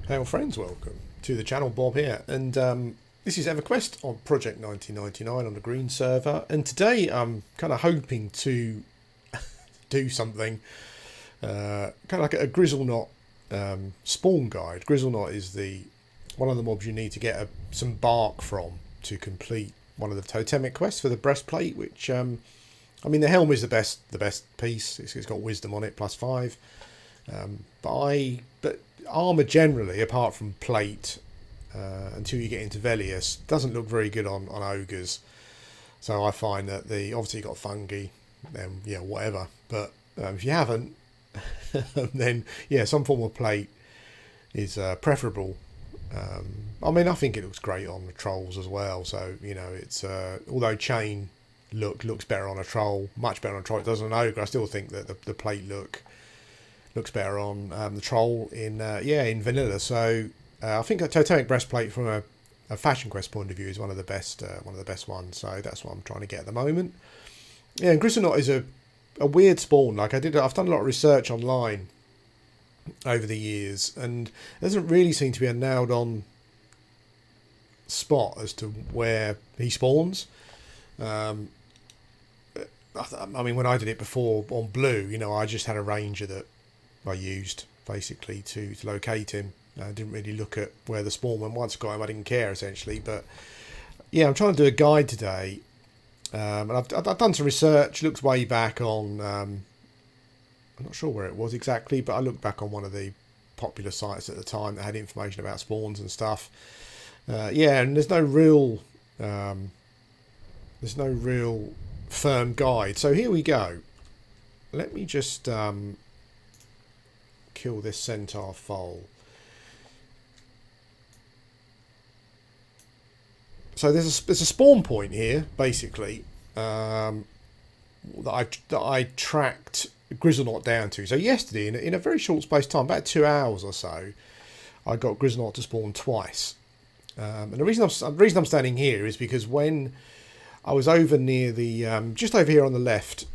Hey friends, welcome to the channel. Bob here, and this is Everquest on Project 1999 on the green server, and today I'm kind of hoping to do something kind of like a Grizzleknot spawn guide. Grizzleknot is one of the mobs you need to get some bark from to complete one of the Totemic quests for the Breastplate, which I mean, the helm is the best piece. It's got wisdom on it, +5. But armor generally, apart from plate, until you get into Velius, doesn't look very good on ogres. So I find that obviously you got fungi, then yeah, whatever. But if you haven't, then yeah, some form of plate is preferable. I mean, I think it looks great on the trolls as well. So you know, it's although chain looks better on a troll, much better on a troll. It does on an ogre. I still think that the plate looks better on the troll in vanilla. So I think a Totemic breastplate from a fashion quest point of view is one of the best ones. So that's what I'm trying to get at the moment. Yeah, and Grizzleknot is a weird spawn. Like I've done a lot of research online over the years, and there doesn't really seem to be a nailed on spot as to where he spawns. I mean, when I did it before on blue, you know, I just had a ranger that I used basically to locate him. I didn't really look at where the spawn went. Once I got him, I didn't care essentially. But yeah, I'm trying to do a guide today, and I've done some research. Looks way back on. I'm not sure where it was exactly, but I looked back on one of the popular sites at the time that had information about spawns and stuff. Yeah, and there's no real firm guide. So here we go. Let me just kill this centaur foal. So there's a spawn point here, basically, that I tracked Grizzleknot down to. So yesterday, in a very short space of time, about 2 hours or so, I got Grizzleknot to spawn twice. And the reason I'm standing here is because when I was over near the just over here on the left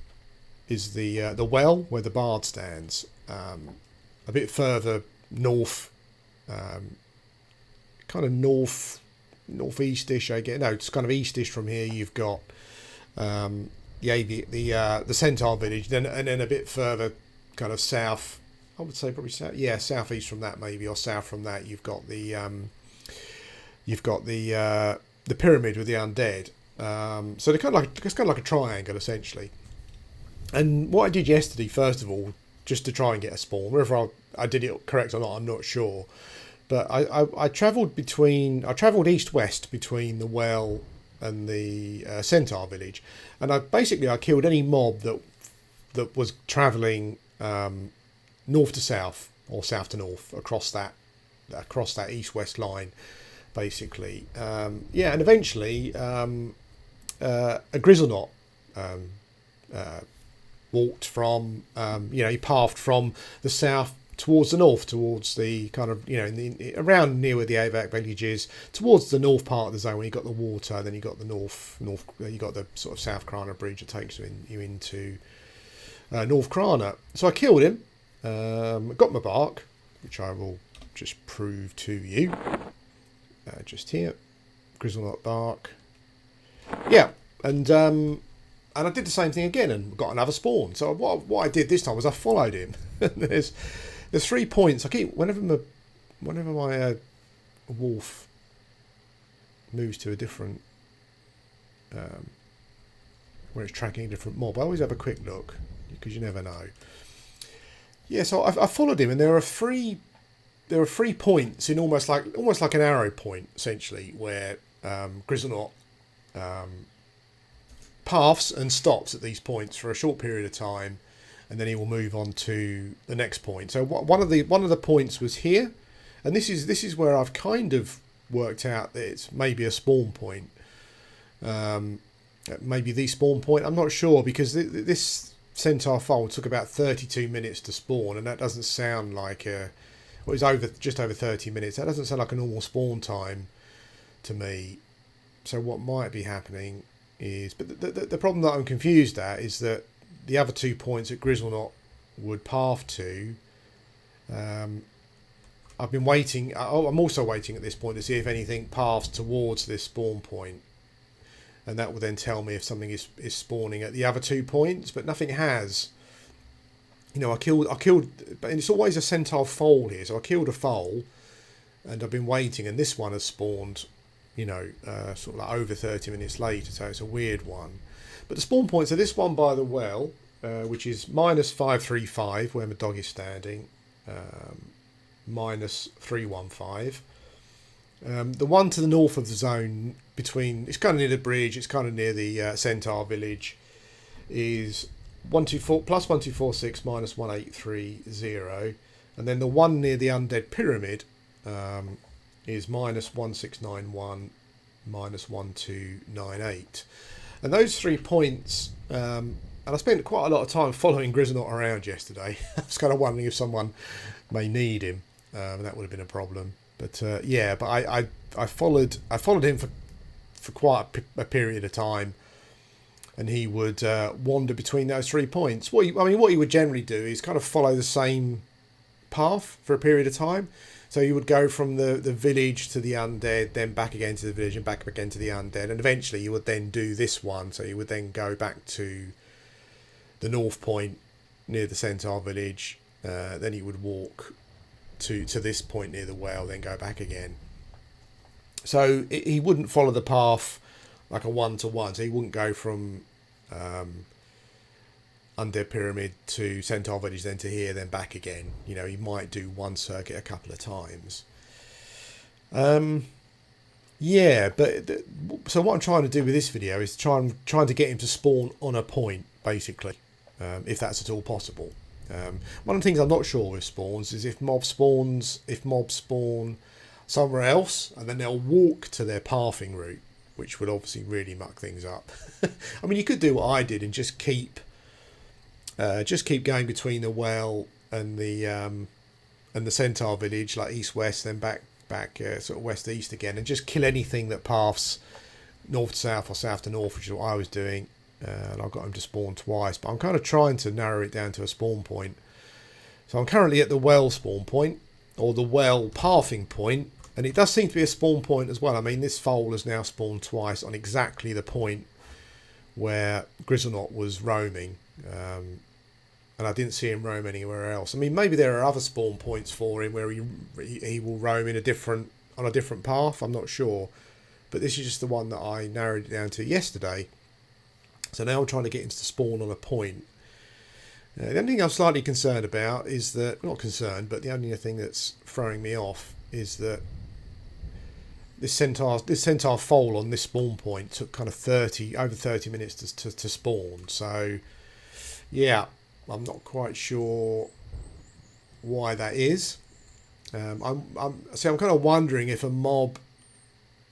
is the well where the bard stands. A bit further north, kind of northeastish. I get no, it's kind of eastish from here. You've got the centaur village, and then a bit further, kind of south. I would say probably south. Yeah, southeast from that maybe, or south from that. You've got the pyramid with the undead. So they're kind of like a triangle essentially. And what I did yesterday, first of all, just to try and get a spawn, whether I did it correct or not, I'm not sure. But I travelled east-west between the well and the centaur village, and I killed any mob that was travelling north to south or south to north across that east-west line, basically. Yeah, and eventually a Grizzleknot walked from, he pathed from the south towards the north, towards the kind of, around near where the AVAC village is, towards the north part of the zone where you got the water, then you got the you got the sort of South Krana bridge that takes you into North Krana. So I killed him, got my bark, which I will just prove to you, just here, Grizzleknot bark. Yeah, and I did the same thing again and got another spawn. So what I did this time was I followed him. There's 3 points. I keep whenever my wolf moves to a different where it's tracking a different mob, I always have a quick look because you never know. Yeah, so I followed him, and there are three points in almost like an arrow point essentially, where Grizzleknot paths and stops at these points for a short period of time, and then he will move on to the next point. So one of the points was here, and this is where I've kind of worked out that it's maybe a spawn point, maybe the spawn point. I'm not sure, because this centaur foal took about 32 minutes to spawn, and that doesn't sound like just over 30 minutes. That doesn't sound like a normal spawn time to me. So what might be happening is, but the problem that I'm confused at is that the other 2 points that Grizzleknot would path to I've been waiting. I'm also waiting at this point to see if anything paths towards this spawn point, and that will then tell me if something is spawning at the other 2 points. But nothing has. You know, I killed, but it's always a centaur foal here. So I killed a foal, and I've been waiting, and this one has spawned, you know, sort of like over 30 minutes later. So it's a weird one. But the spawn points are this one by the well, which is -535 where my dog is standing, -315. The one to the north of the zone between, it's kind of near the bridge, it's kind of near the centaur village, is 124 plus 1246 -1830, and then the one near the undead pyramid is -1691 -1298, and those 3 points. And I spent quite a lot of time following Grizzleknot around yesterday. I was kind of wondering if someone may need him. That would have been a problem. But yeah, but I followed him for quite a period of time, and he would wander between those 3 points. What he would generally do is kind of follow the same path for a period of time. So you would go from the village to the undead, then back again to the village, and back again to the undead, and eventually you would then do this one. So you would then go back to the north point near the centaur village, then he would walk to this point near the well, then go back again. So he wouldn't follow the path like a one-to-one, so he wouldn't go from undead pyramid to centaur village, then to here, then back again. You know, he might do one circuit a couple of times. Yeah, but so what I'm trying to do with this video is trying to get him to spawn on a point, basically. If that's at all possible. One of the things I'm not sure with spawns is if mobs spawn somewhere else and then they'll walk to their pathing route, which would obviously really muck things up. I mean, you could do what I did and just keep going between the well and the centaur village, like east-west, then back sort of west-east again, and just kill anything that paths north to south or south to north, which is what I was doing. And I got him to spawn twice, but I'm kind of trying to narrow it down to a spawn point. So I'm currently at the well spawn point, or the well pathing point, and it does seem to be a spawn point as well. I mean, this foal has now spawned twice on exactly the point where Grizzleknot was roaming, and I didn't see him roam anywhere else. I mean, maybe there are other spawn points for him where he will roam in on a different path. I'm not sure, but this is just the one that I narrowed it down to yesterday. So now I'm trying to get him to spawn on a point. The only thing I'm slightly concerned about is that, not concerned, but the only thing that's throwing me off is that this centaur foal on this spawn point took kind of over 30 minutes to spawn. So yeah, I'm not quite sure why that is. I'm kind of wondering if a mob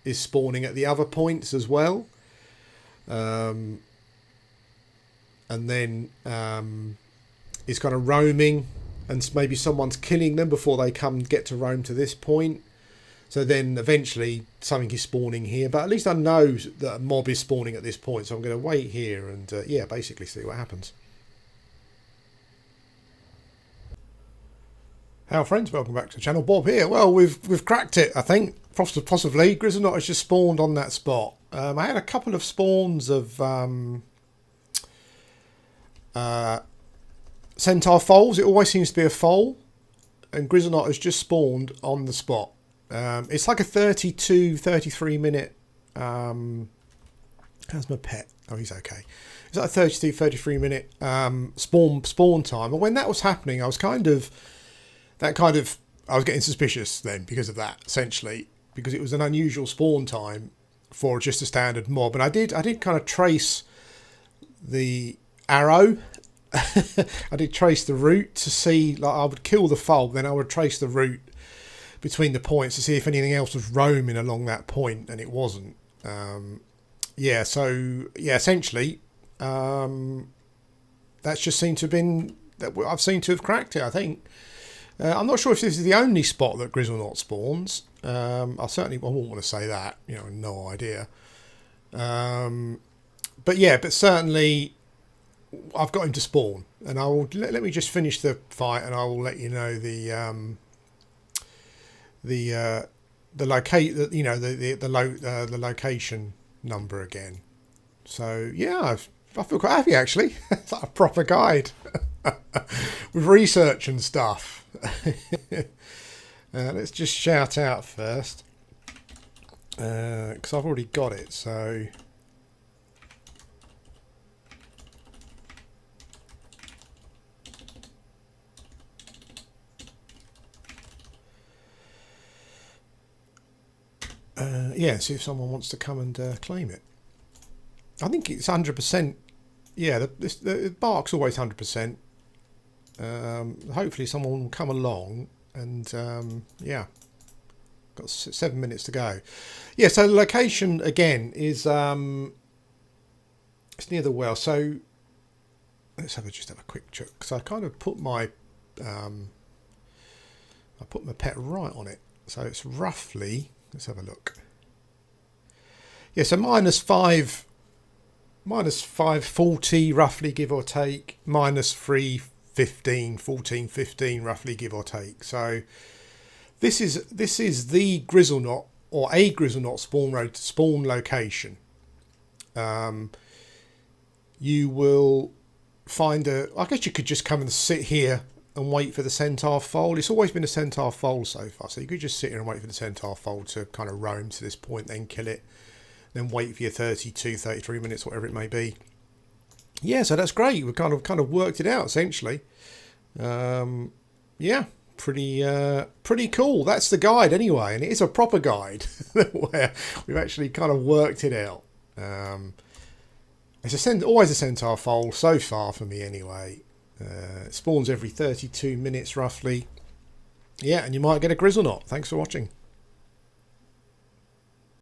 is spawning at the other points as well. And then is kind of roaming, and maybe someone's killing them before they get to roam to this point. So then eventually something is spawning here, but at least I know that a mob is spawning at this point. So I'm going to wait here and yeah, basically see what happens. Hello friends, welcome back to the channel. Bob here. Well, we've cracked it, I think. Possibly. Grizzleknot has just spawned on that spot. I had a couple of spawns of centaur foals. It always seems to be a foal, and Grizzleknot has just spawned on the spot. It's like a 33 minute how's my pet? Oh, he's okay. It's like a 33 minute spawn time, and when that was happening I was I was getting suspicious then because of that, essentially, because it was an unusual spawn time for just a standard mob. And I did kind of trace the arrow. I did trace the route to see, like, I would kill the foal, then I would trace the route between the points to see if anything else was roaming along that point, and it wasn't. Yeah, so yeah, essentially that's just seemed to have been that I've seemed to have cracked it, I think. I'm not sure if this is the only spot that Grizzleknot spawns. I wouldn't want to say that, you know, no idea. But yeah, but certainly I've got him to spawn, and I will let me just finish the fight, and I will let you know the the locate you know the location number again. So yeah, I feel quite happy actually. It's like a proper guide with research and stuff. Let's just shout out first because I've already got it. So yeah, see if someone wants to come and claim it. I think it's 100%. Yeah, the bark's always 100%. Hopefully someone will come along and yeah, got 7 minutes to go. Yeah, so the location again is it's near the well. So let's just have a quick check. So I kind of put my I put my pet right on it. So it's roughly, let's have a look. Yeah, so -540 roughly, give or take, -315, 1415 roughly, give or take. So this is the Grizzleknot, or a Grizzleknot spawn location. You will find I guess you could just come and sit here and wait for the centaur foal. It's always been a centaur foal so far, so you could just sit here and wait for the centaur foal to kind of roam to this point, then kill it, then wait for your 32, 33 minutes, whatever it may be. Yeah, so that's great. We kind of worked it out essentially. Yeah, pretty cool. That's the guide anyway, and it is a proper guide where we've actually kind of worked it out. It's always a centaur foal so far for me anyway. It spawns every 32 minutes roughly. Yeah, and you might get a Grizzleknot. Thanks for watching.